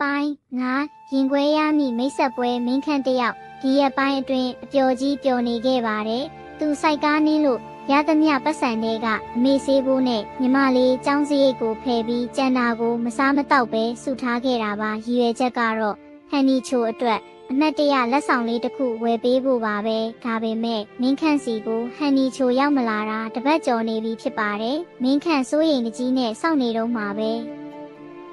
ပိုင်းငါရင်ခွဲရမည့်မိတ်ဆက်ပွဲမင်းခန့်တယောက်ဒီရက်ပိုင်းအတွင်းအပျော်ကြီးပျော်နေခဲ့ပါတယ်သူစိုက်ကားနင်းလို့ရသမျှပတ်စံတွေကအမေဆေးဖို့နဲ့ညီမလေးចောင်းစရိတ်ကိုဖယ်ပြီးကြံတာကိုမစားမတော့ပဲစုထားခဲ့တာပါရည်ရွယ်ချက်ကတော့ဟန်နီချိုအတွက်အမှတ်တရလက်ဆောင်လေးတစ်ခုဝယ်ပေးဖို့ပါပဲဒါပေမဲ့မင်းခန့်စီကိုဟန်နီချိုရောက်မလာတာတပတ်ကျော်နေပြီဖြစ်ပါတယ်မင်းခန့်စိုးရိမ်တကြီးနဲ့စောင့်နေတော့မှာပဲ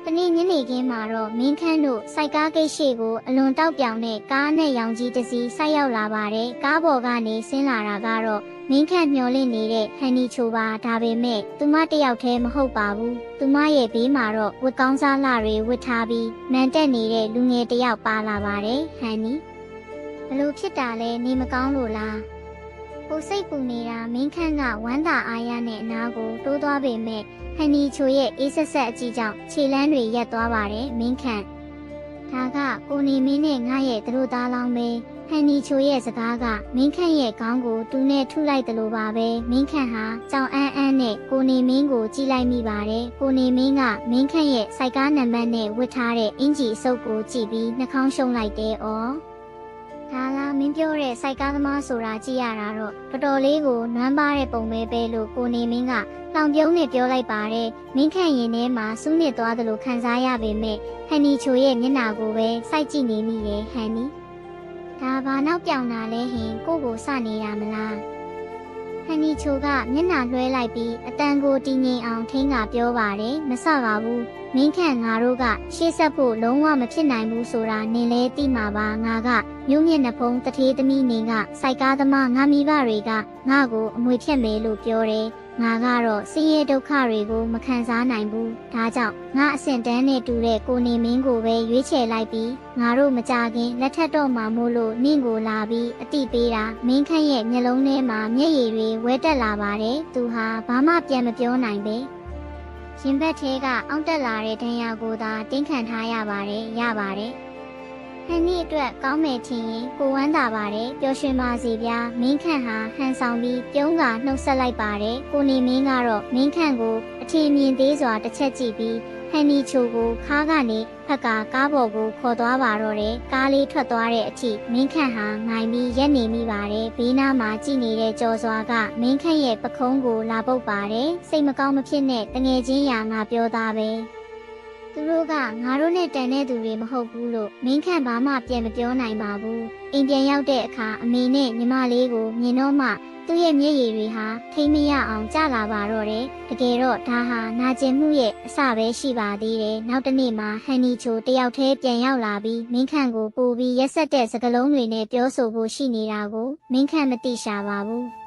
တနေ့ညနေခင်းမှာတော့မင်းခန့်တို့စိုက်ကားကိတ်ရှိကိုအလွန်တောက်ပြောင်တဲ့ကားနဲ့ရောင်ကြီးတစ်စီးဆိုက်ရောက်လာပါတယ်ကားပေါ်ကနေဆင်းလာတာကတော့မင်းခန့်မျောလင့်နေတဲ့ဟန်နီချိုပါဒါပေမဲ့သူမတယောက်တည်းမဟုတ်ပါဘူးသူမရဲ့ဘေးမှာတော့ဝတ်ကောင်းစားလှတွေဝတ်ထားပြီးနန်တက်နေတဲ့လူငယ်တယောက်ပါလာပါတယ်ဟန်နီဘလို့ဖြစ်တာလဲနေမကောင်းလို့လားကိုစိတ်ပူနေတာမင်းခန့်ကဝမ်းသာအားရနဲ့အနာကိုတိုးသွားပေမဲ့ဟန်နီချိုရဲ့အေးဆက်ဆက်အကြည့်ကြောင့်ခြေလမ်းတွေရက်သွားပါတယ်မင်းခန့်ဒါကကိုနေမင်းနဲ့ငါရဲ့သူတို့သားလောင်းပဲဟန်နီချိုရဲ့စကားကမင်းခန့်ရဲ့ခေါင်းကိုတူနဲ့ထုလိုက်တယ်လို့ပါပဲမင်းခန့်ဟာကြောင်အန်းနဲ့ကိုနေမင်းကိုကြည့်လိုက်မိပါတယ်ကိုနေမင်းကမင်းခန့်ရဲ့စိုက်ကားနံပါတ်နဲ့ဝတ်ထားတဲ့အင်ဂျီအစုပ်ကိုကြည့်ပြီးနှာခေါင်းရှုံးလိုက်တယ်။အော်ဒါလားမင်းပြောတဲ့စိုက်ကားသမားဆိုတာကြည့်ရတာတော့တော်လေးကိုနွမ်းပါတဲ့ပုံပဲလို့ကိုနေမင်းကလောင်ပြုံးနဲ့ပြောလိုက်ပါတယ်မင်းခန့်ရင်ထဲမှာစူးနစ်သွားတယ်လို့ခံစားရပေမဲ့ဟန်နီချိုရဲ့မျက်နှာကိုပဲစိုက်ကြည့်နေမိတယ်ဟန်နီဒါဘာနောက်ပြောင်တာလဲဟင်ကိုစနေတာမလားဟန်နီချိုကမျက်နှာလွှဲလိုက်ပြီးအတန်ကိုတည်ငြိမ်အောင်ထိန်းကပြောပါတယ်မဆပါဘူးမင်းခန့်ငါတို့ကရှေ့ဆက်ဖို့လုံးဝမဖြစ်နိုင်ဘူးဆိုတာနင်လဲသိမှာပါငါကမြို့မြင့်နှဖုံးတထေးသမီးနေကစိုက်ကားသမားငါမိဘတွေကငါ့ကိုအမွေဖြတ်မယ်လို့ပြောတယ်ငါကတော့ဆင်းရဲဒုက္ခတွေကိုမခံစားနိုင်ဘူးဒါကြောင့်ငါအဆင့်တန်းနဲ့တူတဲ့ကိုနေမင်းကိုပဲရွေးချယ်လိုက်ပြီးငါတို့မကြခင်လက်ထပ်တော့မှာမို့လို့နင့်ကိုလာပြီးအတိပေးတာမင်းခန့်ရဲ့မျက်လုံးထဲမှာမျက်ရည်တွေဝဲတက်လာပါတယ်သူဟာဘာမှပြန်မပြောနိုင်ပဲရင်ဘတ်ထဲကအောင့်တက်လာတဲ့ဒဏ်ရာကိုသာတင်းခံထားရပါတယ်ဟန်နီအတွက်ကောင်းမယ်ထင်ရင်ကိုဝမ်းသာပါတယ်ပျော်ရွှင်ပါစေဗျာမင်းခန့်ဟာဟန်ဆောင်ပြီးပြုံးကနှုတ်ဆက်လိုက်ပါတယ်ကိုနေမင်းကတော့မင်းခန့်ကိုအထင်မြင်သေးစွာတစ်ချက်ကြည့်ပြီးဟန်နီချိုကိုခါးကနေဖက်ကကားပေါ်ကိုခေါ်သွားပါတော့တယ်ကားလေးထွက်သွားတဲ့အထိမင်းခန့်ဟာငိုင်ပြီးရက်နေမိပါတယ်ဘေးနားမှာကြည့်နေတဲ့ကြော်စွာကမင်းခန့်ရဲ့ပခုံးကိုလာပုတ်ပါတယ်စိတ်မကောင်းမဖြစ်နဲ့တငယ်ချင်းရာငါပြောသားပဲသူတို့ကငါတို့နဲ့တန်တဲ့သူတွေမဟုတ်ဘူးလို့မင်းခန့်ဘာမှပြန်မပြောနိုင်ပါဘူးအိမ်ပြန်ရောက်တဲ့အခါအမေနဲ့ညီမလေးကိုမြင်တော့မှသူ့ရဲ့မျက်ရည်တွေဟာထိမ့်မရအောင်ကျလာပါတော့တယ်တကယ်တော့ဒါဟာနာကျင်မှုရဲ့အစပဲရှိပါသေးတယ်နောက်တစ်နေ့မှာဟန်နီချိုတယောက်တည်းပြန်ရောက်လာပြီးမင်းခန့်ကိုပို့ပြီးရက်ဆက်တဲ့စကားလုံးတွေနဲ့ပြောဆိုဖို့ရှိနေတာကိုမင်းခန့်မသိရှာပါဘူး